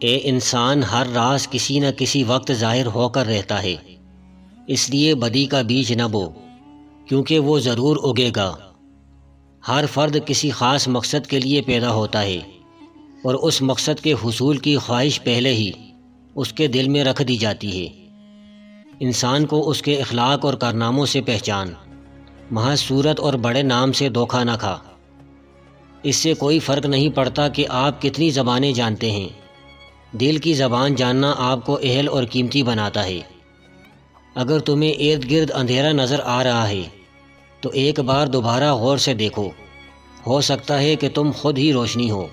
اے انسان، ہر راز کسی نہ کسی وقت ظاہر ہو کر رہتا ہے، اس لیے بدی کا بیج نہ بو، کیونکہ وہ ضرور اگے گا۔ ہر فرد کسی خاص مقصد کے لیے پیدا ہوتا ہے، اور اس مقصد کے حصول کی خواہش پہلے ہی اس کے دل میں رکھ دی جاتی ہے۔ انسان کو اس کے اخلاق اور کارناموں سے پہچان، محض صورت اور بڑے نام سے دھوکہ نہ کھا۔ اس سے کوئی فرق نہیں پڑتا کہ آپ کتنی زبانیں جانتے ہیں، دل کی زبان جاننا آپ کو اہل اور قیمتی بناتا ہے۔ اگر تمہیں ارد گرد اندھیرا نظر آ رہا ہے تو ایک بار دوبارہ غور سے دیکھو، ہو سکتا ہے کہ تم خود ہی روشنی ہو۔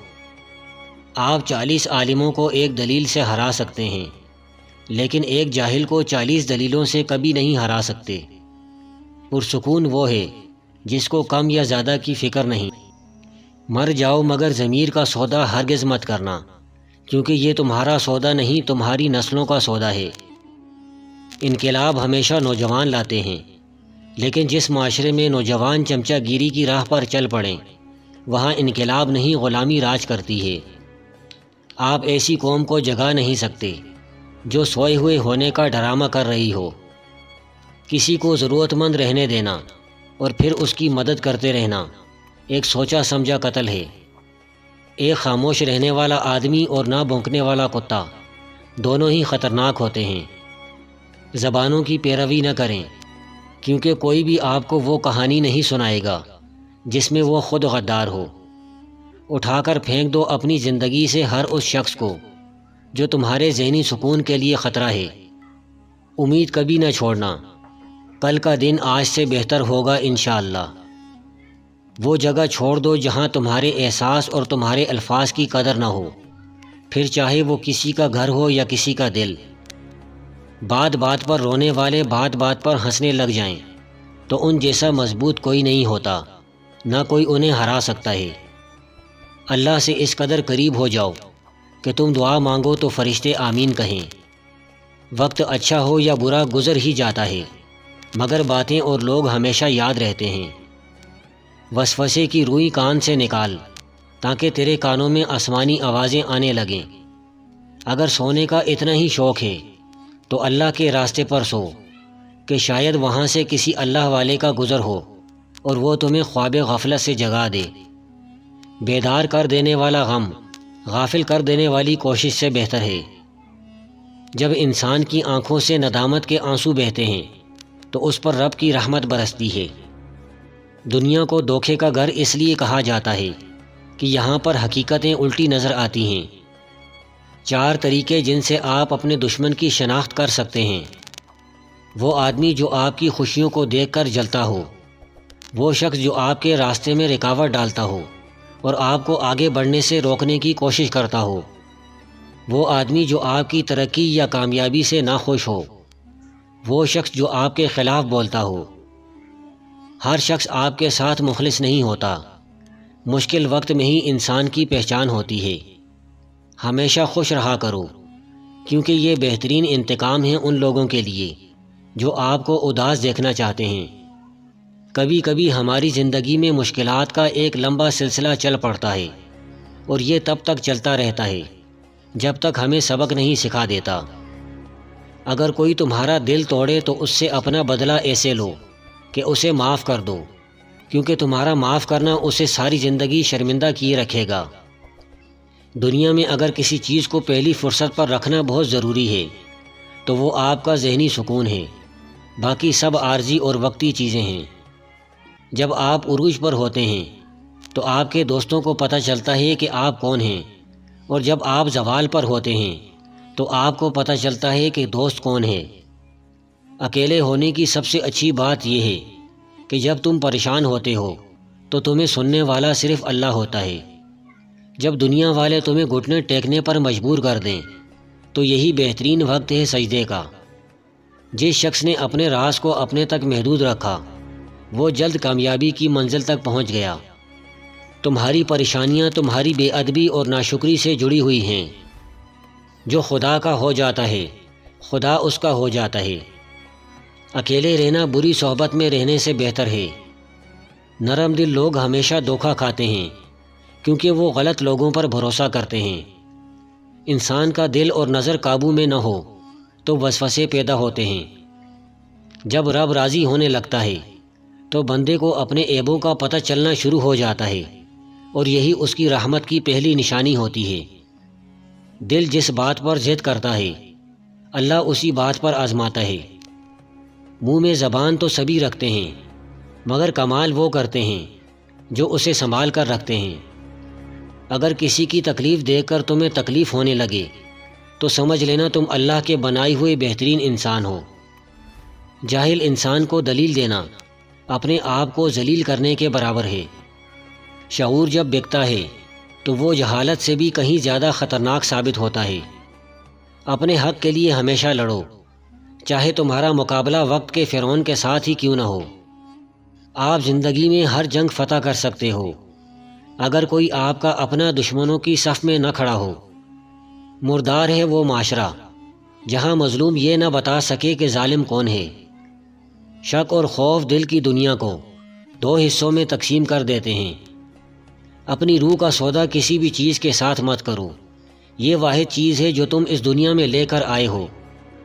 آپ 40 عالموں کو ایک دلیل سے ہرا سکتے ہیں، لیکن ایک جاہل کو 40 دلیلوں سے کبھی نہیں ہرا سکتے۔ پرسکون وہ ہے جس کو کم یا زیادہ کی فکر نہیں۔ مر جاؤ مگر ضمیر کا سودا ہرگز مت کرنا، کیونکہ یہ تمہارا سودا نہیں، تمہاری نسلوں کا سودا ہے۔ انقلاب ہمیشہ نوجوان لاتے ہیں، لیکن جس معاشرے میں نوجوان چمچہ گیری کی راہ پر چل پڑیں، وہاں انقلاب نہیں غلامی راج کرتی ہے۔ آپ ایسی قوم کو جگا نہیں سکتے جو سوئے ہوئے ہونے کا ڈرامہ کر رہی ہو۔ کسی کو ضرورت مند رہنے دینا اور پھر اس کی مدد کرتے رہنا ایک سوچا سمجھا قتل ہے۔ ایک خاموش رہنے والا آدمی اور نہ بھونکنے والا کتا دونوں ہی خطرناک ہوتے ہیں۔ زبانوں کی پیروی نہ کریں، کیونکہ کوئی بھی آپ کو وہ کہانی نہیں سنائے گا جس میں وہ خود غدار ہو۔ اٹھا کر پھینک دو اپنی زندگی سے ہر اس شخص کو جو تمہارے ذہنی سکون کے لیے خطرہ ہے۔ امید کبھی نہ چھوڑنا، کل کا دن آج سے بہتر ہوگا انشاءاللہ۔ وہ جگہ چھوڑ دو جہاں تمہارے احساس اور تمہارے الفاظ کی قدر نہ ہو، پھر چاہے وہ کسی کا گھر ہو یا کسی کا دل۔ بات بات پر رونے والے بات بات پر ہنسنے لگ جائیں تو ان جیسا مضبوط کوئی نہیں ہوتا، نہ کوئی انہیں ہرا سکتا ہے۔ اللہ سے اس قدر قریب ہو جاؤ کہ تم دعا مانگو تو فرشتے آمین کہیں۔ وقت اچھا ہو یا برا گزر ہی جاتا ہے، مگر باتیں اور لوگ ہمیشہ یاد رہتے ہیں۔ وسوسے کی روئی کان سے نکال تاکہ تیرے کانوں میں آسمانی آوازیں آنے لگیں۔ اگر سونے کا اتنا ہی شوق ہے تو اللہ کے راستے پر سو، کہ شاید وہاں سے کسی اللہ والے کا گزر ہو اور وہ تمہیں خواب غفلت سے جگا دے۔ بیدار کر دینے والا غم غافل کر دینے والی کوشش سے بہتر ہے۔ جب انسان کی آنکھوں سے ندامت کے آنسو بہتے ہیں تو اس پر رب کی رحمت برستی ہے۔ دنیا کو دھوکے کا گھر اس لیے کہا جاتا ہے کہ یہاں پر حقیقتیں الٹی نظر آتی ہیں۔ 4 طریقے جن سے آپ اپنے دشمن کی شناخت کر سکتے ہیں۔ وہ آدمی جو آپ کی خوشیوں کو دیکھ کر جلتا ہو، وہ شخص جو آپ کے راستے میں رکاوٹ ڈالتا ہو اور آپ کو آگے بڑھنے سے روکنے کی کوشش کرتا ہو، وہ آدمی جو آپ کی ترقی یا کامیابی سے ناخوش ہو، وہ شخص جو آپ کے خلاف بولتا ہو۔ ہر شخص آپ کے ساتھ مخلص نہیں ہوتا، مشکل وقت میں ہی انسان کی پہچان ہوتی ہے۔ ہمیشہ خوش رہا کرو، کیونکہ یہ بہترین انتقام ہے ان لوگوں کے لیے جو آپ کو اداس دیکھنا چاہتے ہیں۔ کبھی کبھی ہماری زندگی میں مشکلات کا ایک لمبا سلسلہ چل پڑتا ہے، اور یہ تب تک چلتا رہتا ہے جب تک ہمیں سبق نہیں سکھا دیتا۔ اگر کوئی تمہارا دل توڑے تو اس سے اپنا بدلہ ایسے لو کہ اسے معاف کر دو، کیونکہ تمہارا معاف کرنا اسے ساری زندگی شرمندہ کیے رکھے گا۔ دنیا میں اگر کسی چیز کو پہلی فرصت پر رکھنا بہت ضروری ہے تو وہ آپ کا ذہنی سکون ہے، باقی سب عارضی اور وقتی چیزیں ہیں۔ جب آپ عروج پر ہوتے ہیں تو آپ کے دوستوں کو پتہ چلتا ہے کہ آپ کون ہیں، اور جب آپ زوال پر ہوتے ہیں تو آپ کو پتہ چلتا ہے کہ دوست کون ہے۔ اکیلے ہونے کی سب سے اچھی بات یہ ہے کہ جب تم پریشان ہوتے ہو تو تمہیں سننے والا صرف اللہ ہوتا ہے۔ جب دنیا والے تمہیں گھٹنے ٹیکنے پر مجبور کر دیں تو یہی بہترین وقت ہے سجدے کا۔ جس شخص نے اپنے راز کو اپنے تک محدود رکھا وہ جلد کامیابی کی منزل تک پہنچ گیا۔ تمہاری پریشانیاں تمہاری بے ادبی اور ناشکری سے جڑی ہوئی ہیں۔ جو خدا کا ہو جاتا ہے خدا اس کا ہو جاتا ہے۔ اکیلے رہنا بری صحبت میں رہنے سے بہتر ہے۔ نرم دل لوگ ہمیشہ دھوکہ کھاتے ہیں کیونکہ وہ غلط لوگوں پر بھروسہ کرتے ہیں۔ انسان کا دل اور نظر قابو میں نہ ہو تو وسوسے پیدا ہوتے ہیں۔ جب رب راضی ہونے لگتا ہے تو بندے کو اپنے عیبوں کا پتہ چلنا شروع ہو جاتا ہے، اور یہی اس کی رحمت کی پہلی نشانی ہوتی ہے۔ دل جس بات پر ضد کرتا ہے اللہ اسی بات پر آزماتا ہے۔ منہ میں زبان تو سبھی رکھتے ہیں، مگر کمال وہ کرتے ہیں جو اسے سنبھال کر رکھتے ہیں۔ اگر کسی کی تکلیف دیکھ کر تمہیں تکلیف ہونے لگے تو سمجھ لینا تم اللہ کے بنائے ہوئے بہترین انسان ہو۔ جاہل انسان کو دلیل دینا اپنے آپ کو ذلیل کرنے کے برابر ہے۔ شعور جب بکتا ہے تو وہ جہالت سے بھی کہیں زیادہ خطرناک ثابت ہوتا ہے۔ اپنے حق کے لیے ہمیشہ لڑو، چاہے تمہارا مقابلہ وقت کے فرعون کے ساتھ ہی کیوں نہ ہو۔ آپ زندگی میں ہر جنگ فتح کر سکتے ہو اگر کوئی آپ کا اپنا دشمنوں کی صف میں نہ کھڑا ہو۔ مردار ہے وہ معاشرہ جہاں مظلوم یہ نہ بتا سکے کہ ظالم کون ہے۔ شک اور خوف دل کی دنیا کو دو حصوں میں تقسیم کر دیتے ہیں۔ اپنی روح کا سودا کسی بھی چیز کے ساتھ مت کرو، یہ واحد چیز ہے جو تم اس دنیا میں لے کر آئے ہو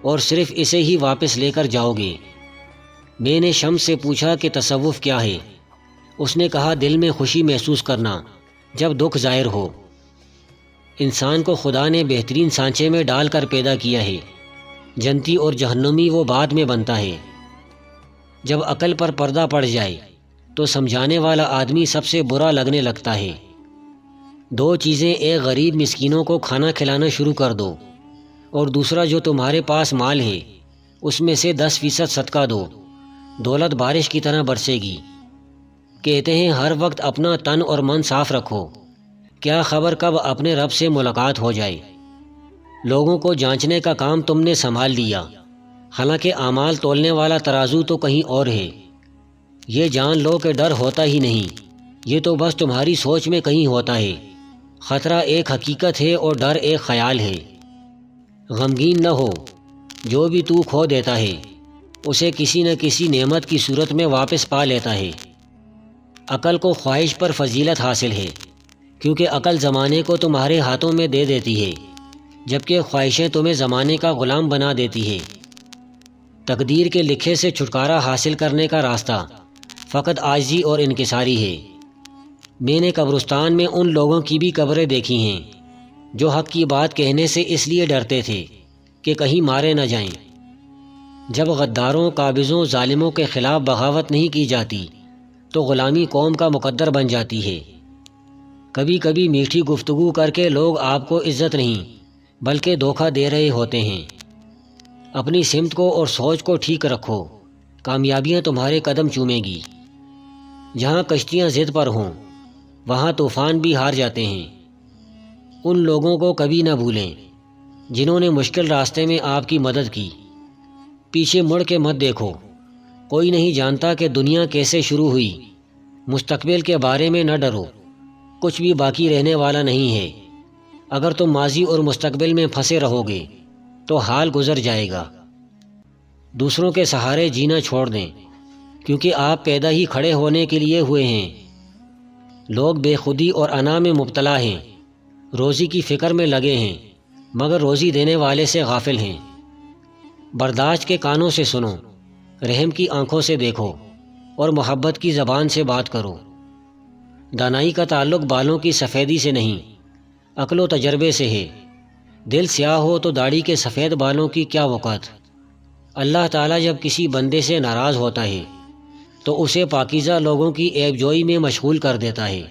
اور صرف اسے ہی واپس لے کر جاؤ گے۔ میں نے شمس سے پوچھا کہ تصوف کیا ہے؟ اس نے کہا دل میں خوشی محسوس کرنا جب دکھ ظاہر ہو۔ انسان کو خدا نے بہترین سانچے میں ڈال کر پیدا کیا ہے، جنتی اور جہنمی وہ بعد میں بنتا ہے۔ جب عقل پر پردہ پڑ جائے تو سمجھانے والا آدمی سب سے برا لگنے لگتا ہے۔ دو چیزیں، ایک غریب مسکینوں کو کھانا کھلانا شروع کر دو، اور دوسرا جو تمہارے پاس مال ہے اس میں سے 10% صدقہ دو، دولت بارش کی طرح برسے گی۔ کہتے ہیں ہر وقت اپنا تن اور من صاف رکھو، کیا خبر کب اپنے رب سے ملاقات ہو جائے۔ لوگوں کو جانچنے کا کام تم نے سنبھال لیا، حالانکہ اعمال تولنے والا ترازو تو کہیں اور ہے۔ یہ جان لو کہ ڈر ہوتا ہی نہیں، یہ تو بس تمہاری سوچ میں کہیں ہوتا ہے۔ خطرہ ایک حقیقت ہے اور ڈر ایک خیال ہے۔ غمگین نہ ہو، جو بھی تو کھو دیتا ہے اسے کسی نہ کسی نعمت کی صورت میں واپس پا لیتا ہے۔ عقل کو خواہش پر فضیلت حاصل ہے، کیونکہ عقل زمانے کو تمہارے ہاتھوں میں دے دیتی ہے، جبکہ خواہشیں تمہیں زمانے کا غلام بنا دیتی ہے۔ تقدیر کے لکھے سے چھٹکارا حاصل کرنے کا راستہ فقط عاجزی اور انکساری ہے۔ میں نے قبرستان میں ان لوگوں کی بھی قبریں دیکھی ہیں جو حق کی بات کہنے سے اس لیے ڈرتے تھے کہ کہیں مارے نہ جائیں۔ جب غداروں، قابضوں، ظالموں کے خلاف بغاوت نہیں کی جاتی تو غلامی قوم کا مقدر بن جاتی ہے۔ کبھی کبھی میٹھی گفتگو کر کے لوگ آپ کو عزت نہیں بلکہ دھوکہ دے رہے ہوتے ہیں۔ اپنی سمت کو اور سوچ کو ٹھیک رکھو، کامیابیاں تمہارے قدم چومیں گی۔ جہاں کشتیاں ضد پر ہوں وہاں طوفان بھی ہار جاتے ہیں۔ ان لوگوں کو کبھی نہ بھولیں جنہوں نے مشکل راستے میں آپ کی مدد کی۔ پیچھے مڑ کے مت دیکھو، کوئی نہیں جانتا کہ دنیا کیسے شروع ہوئی۔ مستقبل کے بارے میں نہ ڈرو، کچھ بھی باقی رہنے والا نہیں ہے۔ اگر تم ماضی اور مستقبل میں پھنسے رہو گے تو حال گزر جائے گا۔ دوسروں کے سہارے جینا چھوڑ دیں، کیونکہ آپ پیدا ہی کھڑے ہونے کے لیے ہوئے ہیں۔ لوگ بے خودی اور انا میں مبتلا ہیں، روزی کی فکر میں لگے ہیں مگر روزی دینے والے سے غافل ہیں۔ برداشت کے کانوں سے سنو، رحم کی آنکھوں سے دیکھو اور محبت کی زبان سے بات کرو۔ دانائی کا تعلق بالوں کی سفیدی سے نہیں، عقل و تجربے سے ہے۔ دل سیاہ ہو تو داڑھی کے سفید بالوں کی کیا وقت۔ اللہ تعالیٰ جب کسی بندے سے ناراض ہوتا ہے تو اسے پاکیزہ لوگوں کی عیب جوئی میں مشغول کر دیتا ہے۔